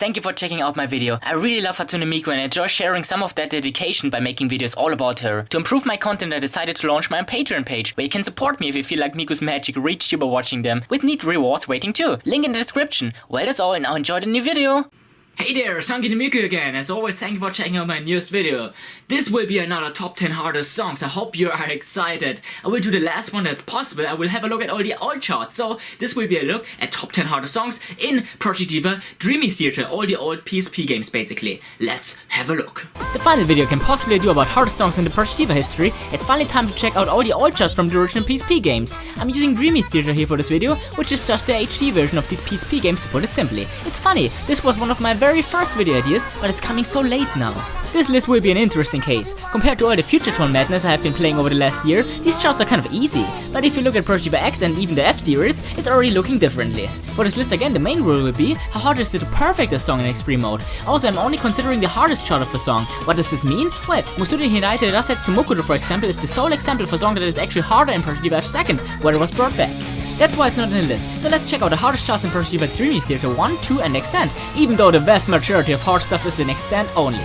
Thank you for checking out my video. I really love Hatsune Miku and enjoy sharing some of that dedication by making videos all about her. To improve my content, I decided to launch my own Patreon page, where you can support me if you feel like Miku's magic reached you by watching them, with neat rewards waiting too. Link in the description. Well, that's all, and now enjoy the new video. Hey there, Hatsune Miku again. As always, thank you for checking out my newest video. This will be another top 10 hardest songs. I hope you are excited. I will do the last one that's possible. I will have a look at all the old charts. So this will be a look at top 10 hardest songs in Project Diva Dreamy Theatre. All the old PSP games basically. Let's have a look. The final video I can possibly do about hardest songs in the Project Diva history. It's finally time to check out all the old charts from the original PSP games. I'm using Dreamy Theatre here for this video, which is just the HD version of these PSP games, to put it simply. It's funny, this was one of my very first video ideas, but it's coming so late now. This list will be an interesting case. Compared to all the Future Tone madness I have been playing over the last year, these charts are kind of easy. But if you look at Project Diva X and even the F series, it's already looking differently. For this list again, the main rule will be how hard is it to perfect a song in extreme mode. Also, I'm only considering the hardest chart of the song. What does this mean? Well, Musudi Hinata Rasetsu Mokuro, for example, is the sole example of a song that is actually harder in Project Diva F second, where it was brought back. That's why it's not in the list. So let's check out the hardest charts in Project Diva Dreamy Theatre 1, 2 and Extend, even though the vast majority of hard stuff is in Extend only.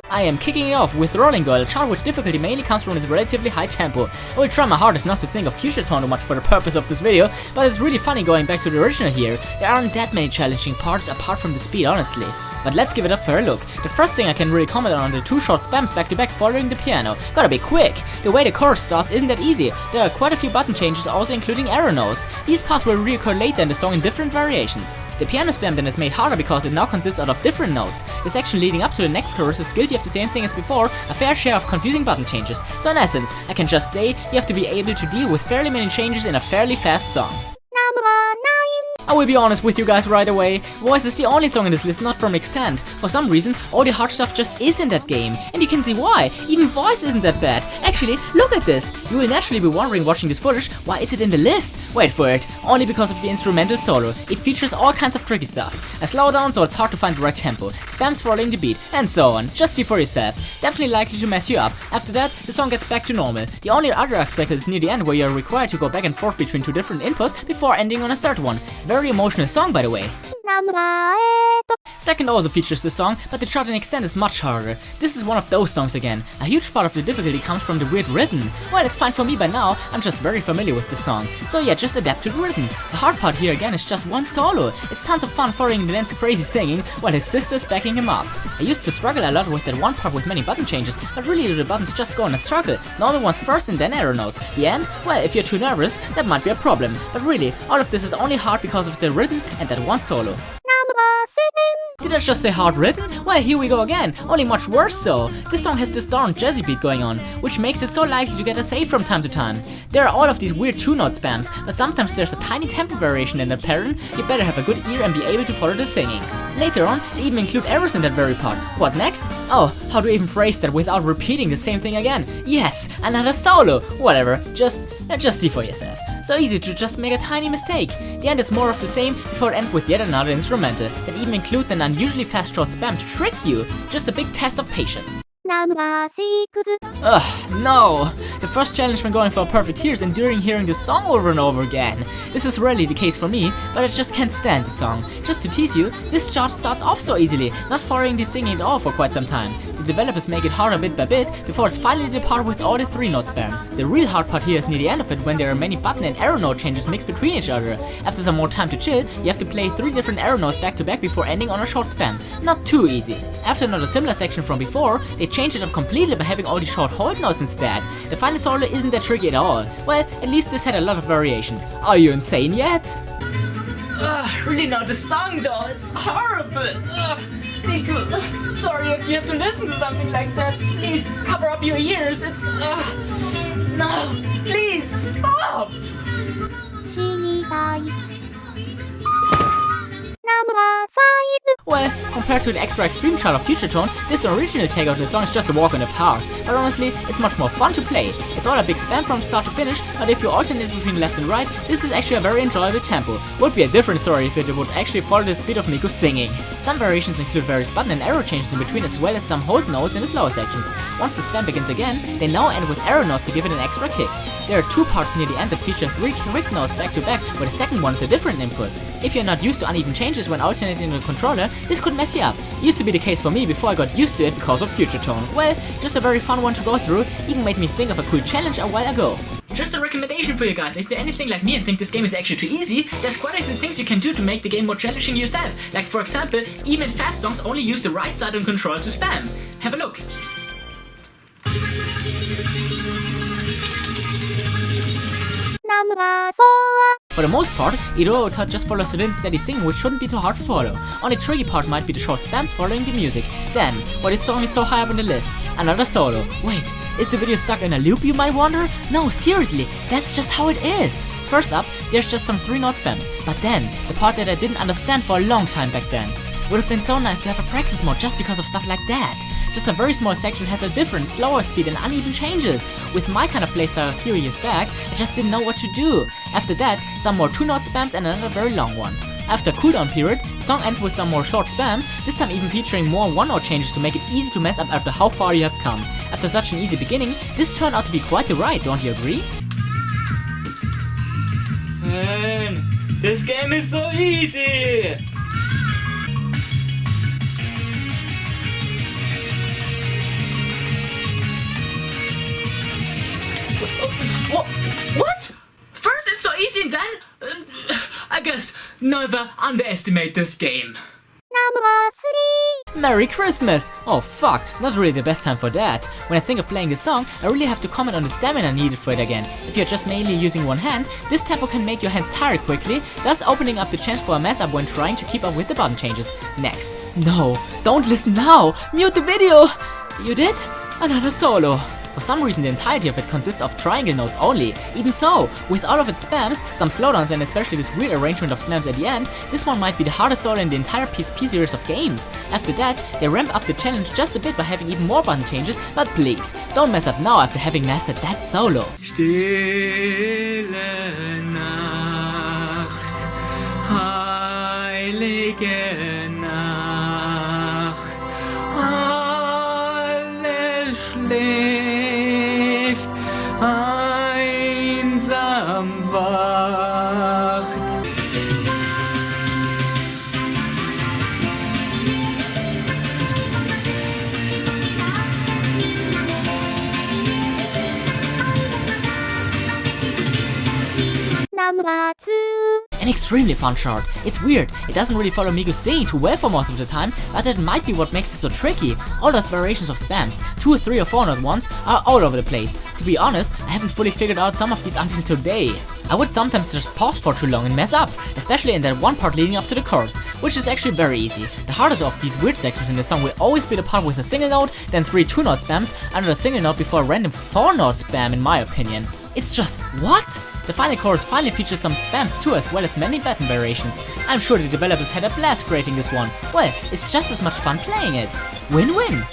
I am kicking it off with Rolling Girl, a chart which difficulty mainly comes from its relatively high tempo. I will try my hardest not to think of Future Tone too much for the purpose of this video, but it's really funny going back to the original here. There aren't that many challenging parts apart from the speed, honestly. But let's give it up for a look. The first thing I can really comment on are the two short spams back to back following the piano. Gotta be quick! The way the chorus starts isn't that easy. There are quite a few button changes, also including arrow notes. These parts will reoccur later in the song in different variations. The piano spam then is made harder because it now consists out of different notes. The section leading up to the next chorus is guilty of the same thing as before, a fair share of confusing button changes. So in essence, I can just say, you have to be able to deal with fairly many changes in a fairly fast song. I will be honest with you guys right away, Voice is the only song in this list not from Extend. For some reason, all the hard stuff just is in that game, and you can see why. Even Voice isn't that bad. Actually, look at this. You will naturally be wondering watching this footage, why is it in the list? Wait for it, only because of the instrumental solo. It features all kinds of tricky stuff. A slowdown so it's hard to find the right tempo, spams following the beat, and so on. Just see for yourself. Definitely likely to mess you up. After that, the song gets back to normal. The only other obstacle is near the end where you are required to go back and forth between two different inputs before ending on a third one. Very emotional song, by the way. Second also features the song, but the chart in Extend is much harder. This is one of those songs again. A huge part of the difficulty comes from the weird rhythm. Well, it's fine for me by now, I'm just very familiar with the song. So yeah, just adapt to the rhythm. The hard part here again is just one solo. It's tons of fun following the Nancy crazy singing, while his sister's backing him up. I used to struggle a lot with that one part with many button changes, but really the buttons just go on a struggle. Normal ones first and then arrow note. The end? Well, if you're too nervous, that might be a problem. But really, all of this is only hard because of the rhythm and that one solo. Did I just say hard written? Well, here we go again, only much worse so. This song has this darn jazzy beat going on, which makes it so likely to get a save from time to time. There are all of these weird two-note spams, but sometimes there's a tiny tempo variation in that pattern. You better have a good ear and be able to follow the singing. Later on, they even include errors in that very part. What next? Oh, how to even phrase that without repeating the same thing again? Yes, another solo! Whatever, just see for yourself. So easy to just make a tiny mistake. The end is more of the same before it ends with yet another instrumental that even includes an unusually fast short spam to trick you. Just a big test of patience. Ugh, no! The first challenge when going for a perfect here is enduring hearing the song over and over again. This is rarely the case for me, but I just can't stand the song. Just to tease you, this chart starts off so easily, not following the singing at all for quite some time. The developers make it harder bit by bit before it's finally the part with all the 3-note spams. The real hard part here is near the end of it when there are many button and arrow note changes mixed between each other. After some more time to chill, you have to play 3 different arrow notes back to back before ending on a short spam. Not too easy. After another similar section from before, they changed it up completely by having all the short hold notes instead. The final solo isn't that tricky at all. Well, at least this had a lot of variation. Are you insane yet? Really not the song though, it's horrible. Miku, sorry if you have to listen to something like that. Please cover up your ears. It's no, please stop. Well, compared to the extra extreme chart of Future Tone, this original take of the song is just a walk in the park. But honestly, it's much more fun to play. It's all a big spam from start to finish, but if you alternate between left and right, this is actually a very enjoyable tempo. Would be a different story if it would actually follow the speed of Miku singing. Some variations include various button and arrow changes in between, as well as some hold notes in the slower sections. Once the spam begins again, they now end with arrow notes to give it an extra kick. there are two parts near the end that feature 3 correct notes back to back, where the second one is a different input. If you're not used to uneven changes when alternating the controller, this could mess you up. It used to be the case for me before I got used to it because of Future Tone. Well, just a very fun one to go through, even made me think of a cool challenge a while ago. Just a recommendation for you guys, if you're anything like me and think this game is actually too easy, there's quite a few things you can do to make the game more challenging yourself. Like for example, even fast songs only use the right side on control to spam. Have a look. For the most part, ura-omote just follows the steady singing, which shouldn't be too hard to follow. Only tricky part might be the short spams following the music. Then, why this song is so high up on the list? Another solo. Wait, is the video stuck in a loop, you might wonder? No, seriously, that's just how it is. First up, there's just some 3-note spams, but then, the part that I didn't understand for a long time back then. Would have been so nice to have a practice mode just because of stuff like that. Just a very small section has a different, slower speed and uneven changes. With my kind of playstyle a few years back, I just didn't know what to do. After that, some more 2-note spams and another very long one. After cooldown period, the song ends with some more short spams, this time even featuring more 1-note changes to make it easy to mess up after how far you have come. After such an easy beginning, this turned out to be quite the ride, don't you agree? Man, this game is so easy! What? First it's so easy and then? I guess never underestimate this game. Number 3. Merry Christmas! Oh fuck, not really the best time for that. When I think of playing this song, I really have to comment on the stamina needed for it again. If you're just mainly using one hand, this tempo can make your hands tired quickly, thus opening up the chance for a mess up when trying to keep up with the button changes. Next. No, don't listen now! Mute the video! You did? Another solo. For some reason the entirety of it consists of triangle notes only. Even so, with all of its spams, some slowdowns and especially this weird arrangement of spams at the end, this one might be the hardest solo in the entire PSP series of games. After that, they ramp up the challenge just a bit by having even more button changes, but please, don't mess up now after having mastered that solo. Stille Nacht, heilige Nacht, alles schläft. Einsam wacht. Number 2. An extremely fun chart. It's weird, it doesn't really follow Miku's singing too well for most of the time, but that might be what makes it so tricky. All those variations of spams, 2 or 3 or 4-note ones, are all over the place. To be honest, I haven't fully figured out some of these until today. I would sometimes just pause for too long and mess up, especially in that one part leading up to the chorus, which is actually very easy. The hardest of these weird sections in the song will always be the part with a single note, then 3 2-note spams, under a single note before a random 4-note spam in my opinion. It's just, what? The final chorus finally features some spams too, as well as many button variations. I'm sure the developers had a blast creating this one. Well, it's just as much fun playing it. Win-win!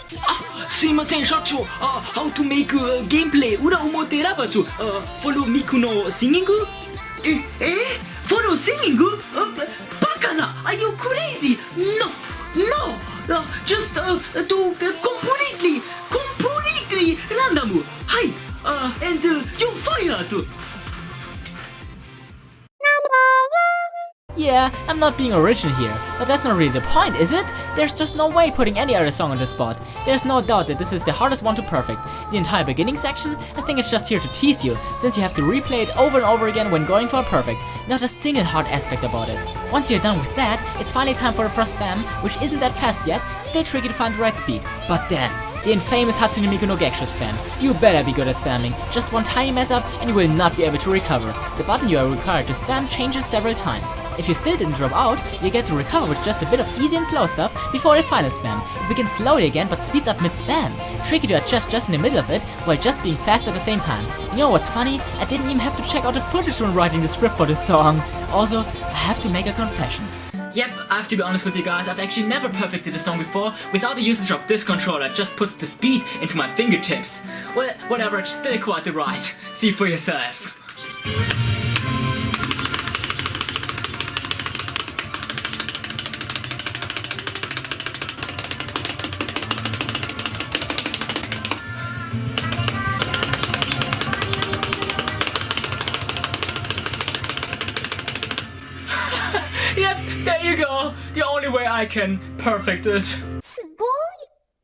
すいません社長、how to make gameplay 裏表選ばず follow Miku no singing? Follow singing? バカな Are you crazy? No! Just do completely random! はい and you fired! Yeah, I'm not being original here, but that's not really the point, is it? There's just no way putting any other song on the spot. There's no doubt that this is the hardest one to perfect. The entire beginning section, I think it's just here to tease you, since you have to replay it over and over again when going for a perfect. Not a single hard aspect about it. Once you're done with that, it's finally time for the first spam, which isn't that fast yet, still tricky to find the right speed. But then, the infamous Hatsune Miku no Geksho spam. You better be good at spamming. Just one tiny mess up and you will not be able to recover. The button you are required to spam changes several times. If you still didn't drop out, you get to recover with just a bit of easy and slow stuff before the final spam. It begins slowly again but speeds up mid-spam. Tricky to adjust just in the middle of it while just being fast at the same time. You know what's funny? I didn't even have to check out the footage when writing the script for this song. Also, I have to make a confession. Yep, I have to be honest with you guys, I've actually never perfected a song before without the usage of this controller. It just puts the speed into my fingertips. Well, whatever, it's still quite the ride. See for yourself. way I can perfect it. すごい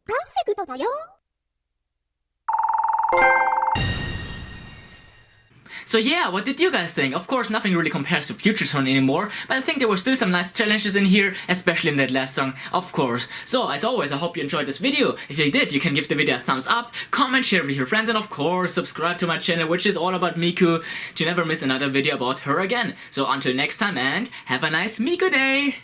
パーフェクトだよ So yeah, what did you guys think? Of course, nothing really compares to Future Tone anymore, but I think there were still some nice challenges in here, especially in that last song, of course. So, as always, I hope you enjoyed this video. If you did, you can give the video a thumbs up, comment, share with your friends, and of course, subscribe to my channel, which is all about Miku, to never miss another video about her again. So until next time, and have a nice Miku day!